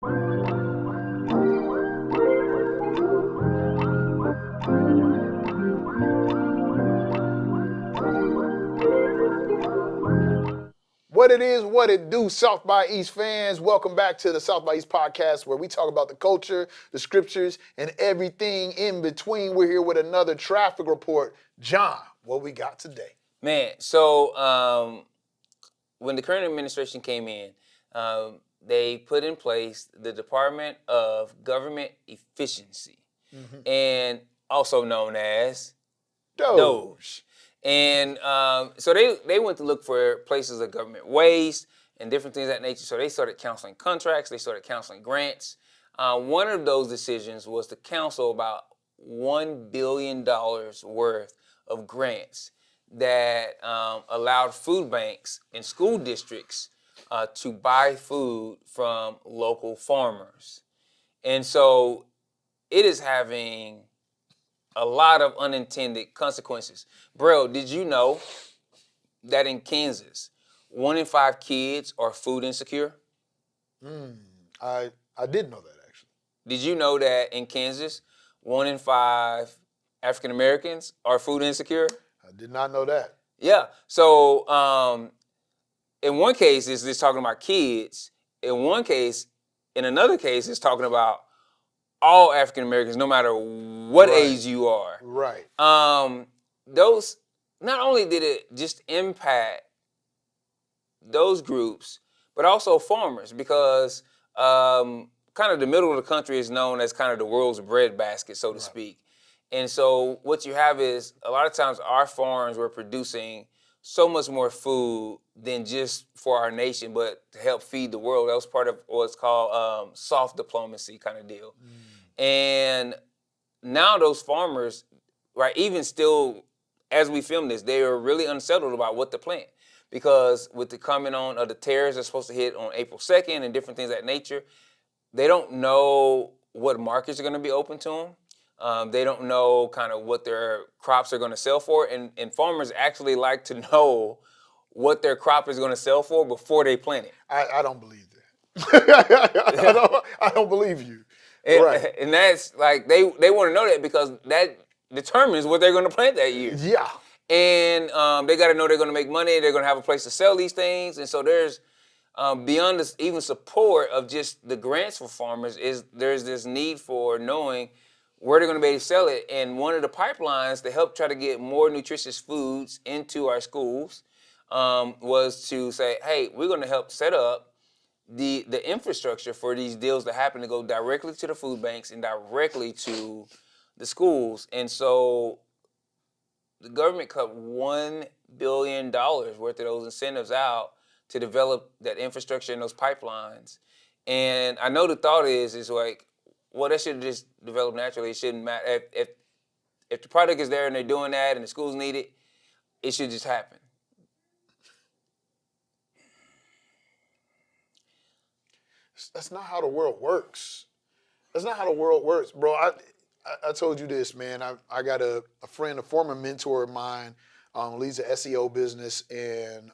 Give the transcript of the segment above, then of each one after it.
What it is, what it do, South by East fans. Welcome back to the South by East podcast where we talk about the culture, the scriptures, and everything in between. We're here with another traffic report. John, what we got today? Man, so when the current administration came in, they put in place the Department of Government Efficiency, and also known as Doge. And so they went to look for places of government waste and different things of that nature. So they started counseling contracts. They started counseling grants. One of those decisions was to counsel about $1 billion worth of grants that allowed food banks and school districts to buy food from local farmers. And so it is having a lot of unintended consequences. Brail, did you know that in Kansas, 1 in 5 kids are food insecure? I did know that actually. Did you know that in Kansas, 1 in 5 African Americans are food insecure? I did not know that. Yeah. So in one case, it's just talking about kids. In another case, it's talking about all African Americans, no matter what age you are. Right. Those, not only did it just impact those groups, but also farmers, because kind of the middle of the country is known as kind of the world's breadbasket, so to speak. And so what you have is a lot of times our farms were producing so much more food than just for our nation, but to help feed the world. That was part of what's called soft diplomacy kind of deal. And now those farmers, right, even still, as we film this, they are really unsettled about what to plant. Because with the coming on of the tariffs that's supposed to hit on April 2nd and different things of that nature, they don't know what markets are going to be open to them. They don't know kind of what their crops are going to sell for. And farmers actually like to know what their crop is going to sell for before they plant it. I don't believe that. I don't believe you. Right. And that's like, they want to know that because that determines what they're going to plant that year. Yeah. And they got to know they're going to make money. They're going to have a place to sell these things. And so there's, beyond this even support of just the grants for farmers, there's this need for knowing where they're going to be able to sell it. And one of the pipelines to help try to get more nutritious foods into our schools was to say, hey, we're going to help set up the infrastructure for these deals that happen to go directly to the food banks and directly to the schools. And so the government cut $1 billion worth of those incentives out to develop that infrastructure and those pipelines. And I know the thought is like, well, that should just develop naturally. It shouldn't matter. If the product is there and they're doing that and the schools need it, it should just happen. That's not how the world works. That's not how the world works, bro. I told you this, man. I got a friend, a former mentor of mine, leads an SEO business, and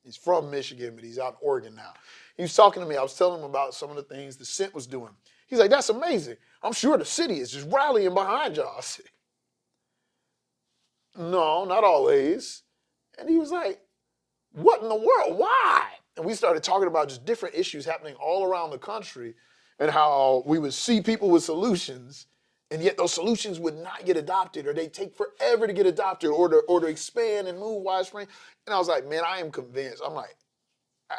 he's from Michigan, but he's out in Oregon now. He was talking to me. I was telling him about some of the things the Cent was doing. He's like, that's amazing. I'm sure the city is just rallying behind y'all. I said, no, not always. And he was like, what in the world? Why? And we started talking about just different issues happening all around the country and how we would see people with solutions, and yet those solutions would not get adopted, or they take forever to get adopted, or to expand and move widespread. And I was like, man, I am convinced. I'm like,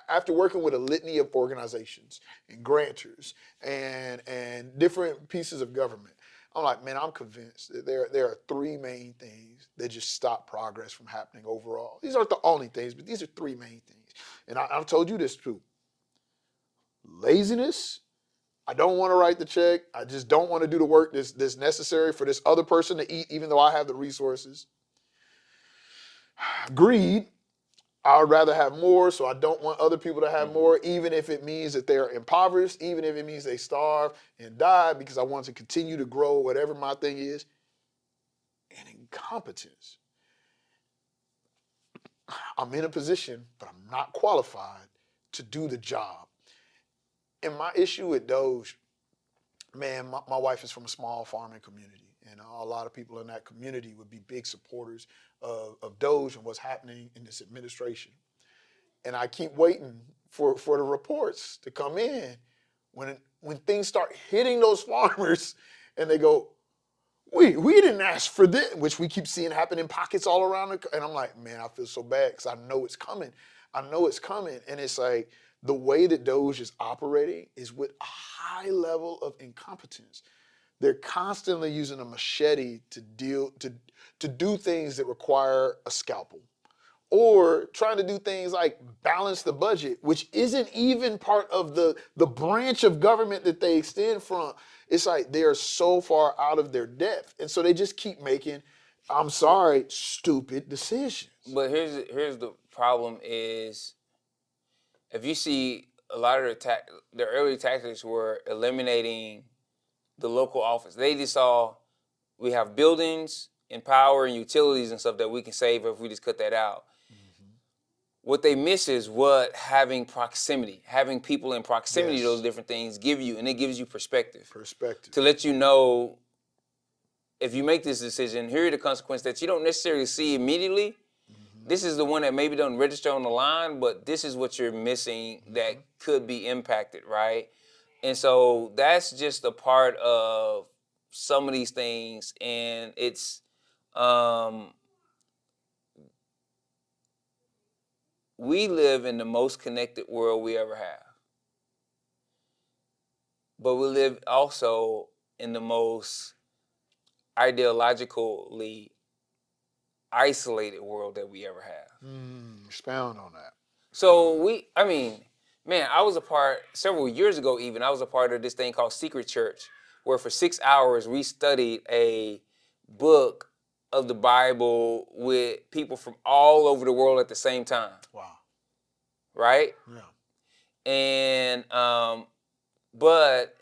after working with a litany of organizations and grantors and different pieces of government, I'm like, man, I'm convinced that there are 3 main things that just stop progress from happening overall. These aren't the only things, but these are 3 main things. And I've told you this too. Laziness. I don't want to write the check. I just don't want to do the work that's necessary for this other person to eat, even though I have the resources. Greed. I would rather have more, so I don't want other people to have more, even if it means that they're impoverished, even if it means they starve and die, because I want to continue to grow whatever my thing is. And incompetence. I'm in a position, but I'm not qualified to do the job. And my issue with Doge, man, my wife is from a small farming community, and a lot of people in that community would be big supporters of Doge and what's happening in this administration. And I keep waiting for the reports to come in when things start hitting those farmers, and they go, we didn't ask for this, which we keep seeing happen in pockets all around and I'm like, man, I feel so bad because I know it's coming. I know it's coming. And it's like the way that Doge is operating is with a high level of incompetence. They're constantly using a machete to do things that require a scalpel, or trying to do things like balance the budget, which isn't even part of the branch of government that they extend from. It's like they are so far out of their depth. And so they just keep making, I'm sorry, stupid decisions. But here's the problem is, if you see a lot of the early tactics were eliminating the local office. They just saw we have buildings and power and utilities and stuff that we can save if we just cut that out. What they miss is what having proximity, having people in proximity to those different things give you, and it gives you perspective. To let you know, if you make this decision, here are the consequences that you don't necessarily see immediately. This is the one that maybe doesn't register on the line, but this is what you're missing that could be impacted, right? And so that's just a part of some of these things, and it's we live in the most connected world we ever have. But we live also in the most ideologically isolated world that we ever have. Expound on that. So man, I was a part, several years ago even, I was a part of this thing called Secret Church, where for 6 hours we studied a book of the Bible with people from all over the world at the same time. Wow. Right? Yeah. And but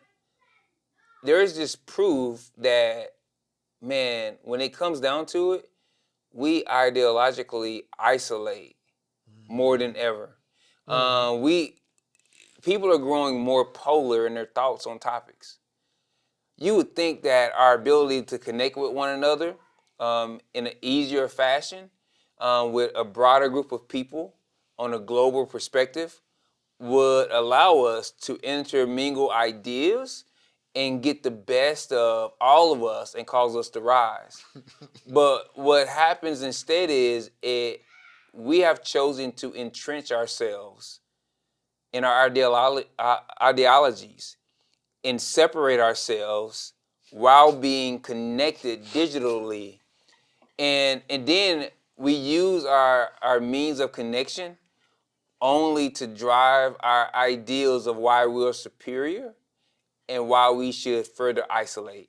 there is just proof that, man, when it comes down to it, we ideologically isolate more than ever. People are growing more polar in their thoughts on topics. You would think that our ability to connect with one another in an easier fashion with a broader group of people on a global perspective would allow us to intermingle ideas and get the best of all of us and cause us to rise. But what happens instead is we have chosen to entrench ourselves in our ideologies and separate ourselves while being connected digitally. And then we use our means of connection only to drive our ideals of why we're superior and why we should further isolate.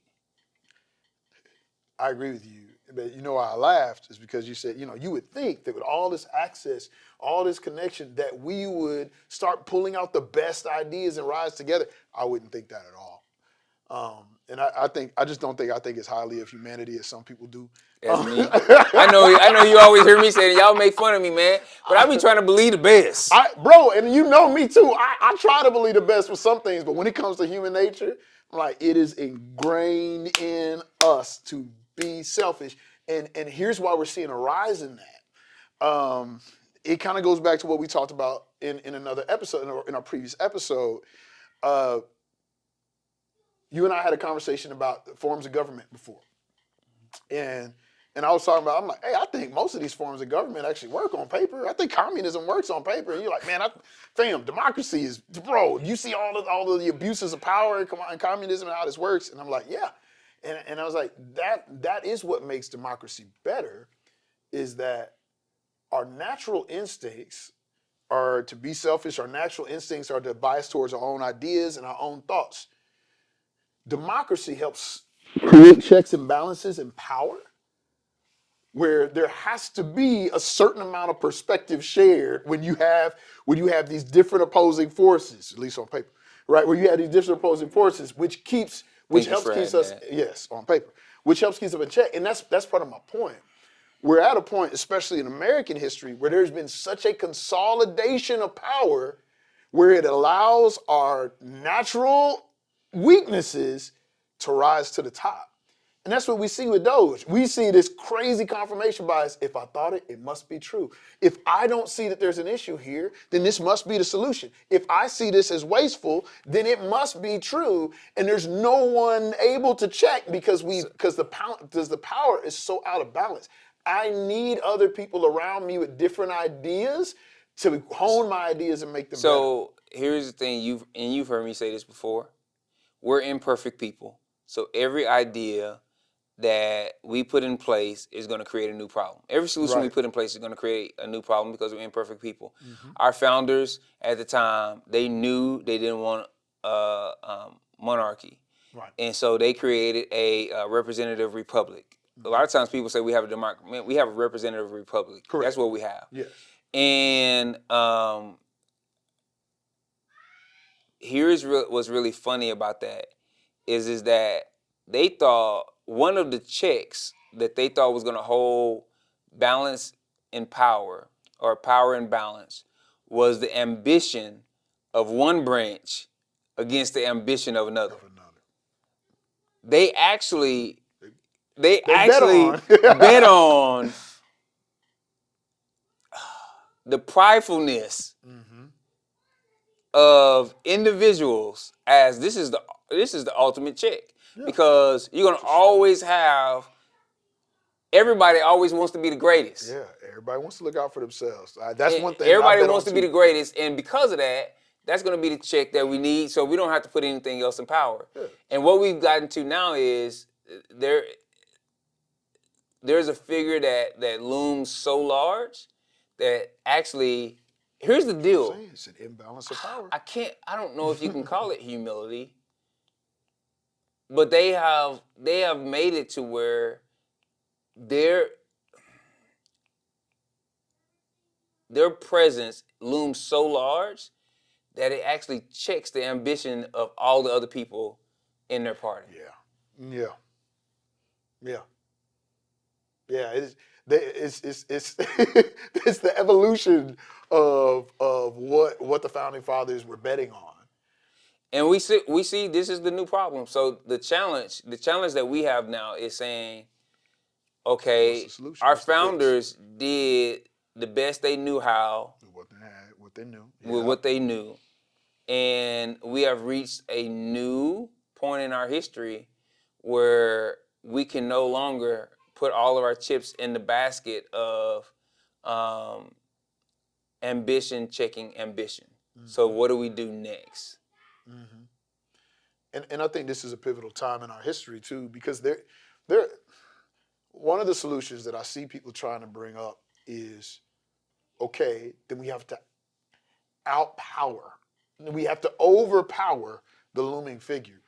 I agree with you. But you know why I laughed is because you said, you would think that with all this access, all this connection, that we would start pulling out the best ideas and rise together. I wouldn't think that at all. And I just don't think it's highly of humanity as some people do. That's me. I know you always hear me saying, y'all make fun of me, man. But I be trying to believe the best. Bro, and you know me too. I try to believe the best for some things, but when it comes to human nature, like, it is ingrained in us to be selfish. And here's why we're seeing a rise in that. It kind of goes back to what we talked about in another episode, in our previous episode. You and I had a conversation about forms of government before. And I was talking about, I'm like, hey, I think most of these forms of government actually work on paper. I think communism works on paper. And you're like, man, democracy is, bro, you see all of the abuses of power and communism and how this works. And I'm like, yeah. And I was like, that is what makes democracy better, is that our natural instincts are to be selfish. Our natural instincts are to bias towards our own ideas and our own thoughts. Democracy helps create checks and balances and power, where there has to be a certain amount of perspective shared when you have these different opposing forces, at least on paper, right? Where you have these different opposing forces, which helps keep us, yes, on paper, which helps keep us in check. And that's part of my point. We're at a point, especially in American history, where there's been such a consolidation of power, where it allows our natural weaknesses to rise to the top. And that's what we see with Doge. We see this crazy confirmation bias. If I thought it, it must be true. If I don't see that there's an issue here, then this must be the solution. If I see this as wasteful, then it must be true. And there's no one able to check because the power is so out of balance. I need other people around me with different ideas to hone my ideas and make them better. So here's the thing, you've heard me say this before. We're imperfect people. So every idea that we put in place is going to create a new problem. Every solution we put in place is going to create a new problem because we're imperfect people. Our founders at the time, they knew they didn't want monarchy. Right. And so they created a representative republic. A lot of times people say we have a democracy. Man, we have a representative republic. Correct. That's what we have. Yes. And here's what's really funny about that is that they thought one of the checks that they thought was going to hold balance in power or power and balance was the ambition of one branch against the ambition of another. They actually bet on the pridefulness of individuals as this is the ultimate check. Yeah. Because you're gonna always have everybody always wants to be the greatest. Yeah, everybody wants to look out for themselves. That's one thing. Everybody wants to be the greatest, and because of that, that's gonna be the check that we need, so we don't have to put anything else in power. Yeah. And what we've gotten to now is there's a figure that looms so large that actually, here's the deal. It's an imbalance of power. I don't know if you can call it humility, but they have made it to where their presence looms so large that it actually checks the ambition of all the other people in their party. Yeah. It's it's the evolution of what the founding fathers were betting on. And we see this is the new problem. So the challenge that we have now is saying, okay, our founders did the best they knew how with what they knew. With what they knew. And we have reached a new point in our history where we can no longer put all of our chips in the basket of ambition checking ambition. So what do we do next? And I think this is a pivotal time in our history too, because one of the solutions that I see people trying to bring up is, okay, then we have to we have to overpower the looming figure.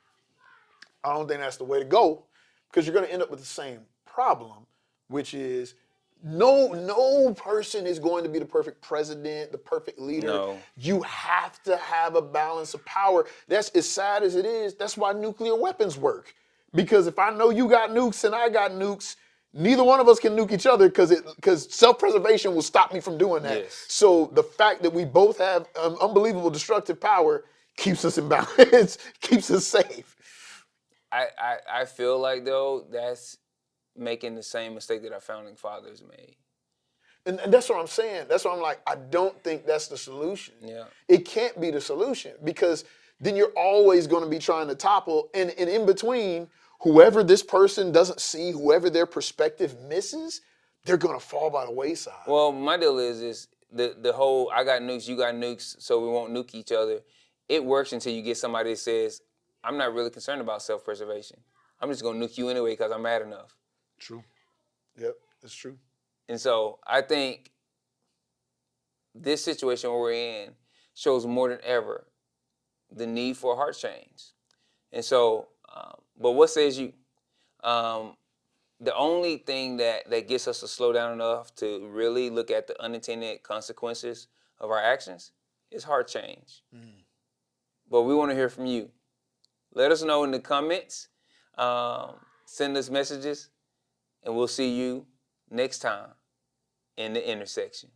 I don't think that's the way to go, because you're going to end up with the same problem, which is no person is going to be the perfect president, the perfect leader. No. You have to have a balance of power. That's as sad as it is. That's why nuclear weapons work. Because if I know you got nukes and I got nukes, neither one of us can nuke each other because self-preservation will stop me from doing that. Yes. So the fact that we both have unbelievable destructive power keeps us in balance, keeps us safe. I feel like, though, that's making the same mistake that our founding fathers made. And that's what I'm saying. That's why I'm like, I don't think that's the solution. Yeah. It can't be the solution, because then you're always going to be trying to topple. And in between, whoever this person doesn't see, whoever their perspective misses, they're going to fall by the wayside. Well, my deal is the whole I got nukes, you got nukes, so we won't nuke each other. It works until you get somebody that says, I'm not really concerned about self-preservation. I'm just going to nuke you anyway because I'm mad enough. True. Yep, that's true. And so I think this situation we're in shows more than ever the need for a heart change. And so, but what says you? The only thing that gets us to slow down enough to really look at the unintended consequences of our actions is heart change. But we want to hear from you. Let us know in the comments. Send us messages. And we'll see you next time in the intersection.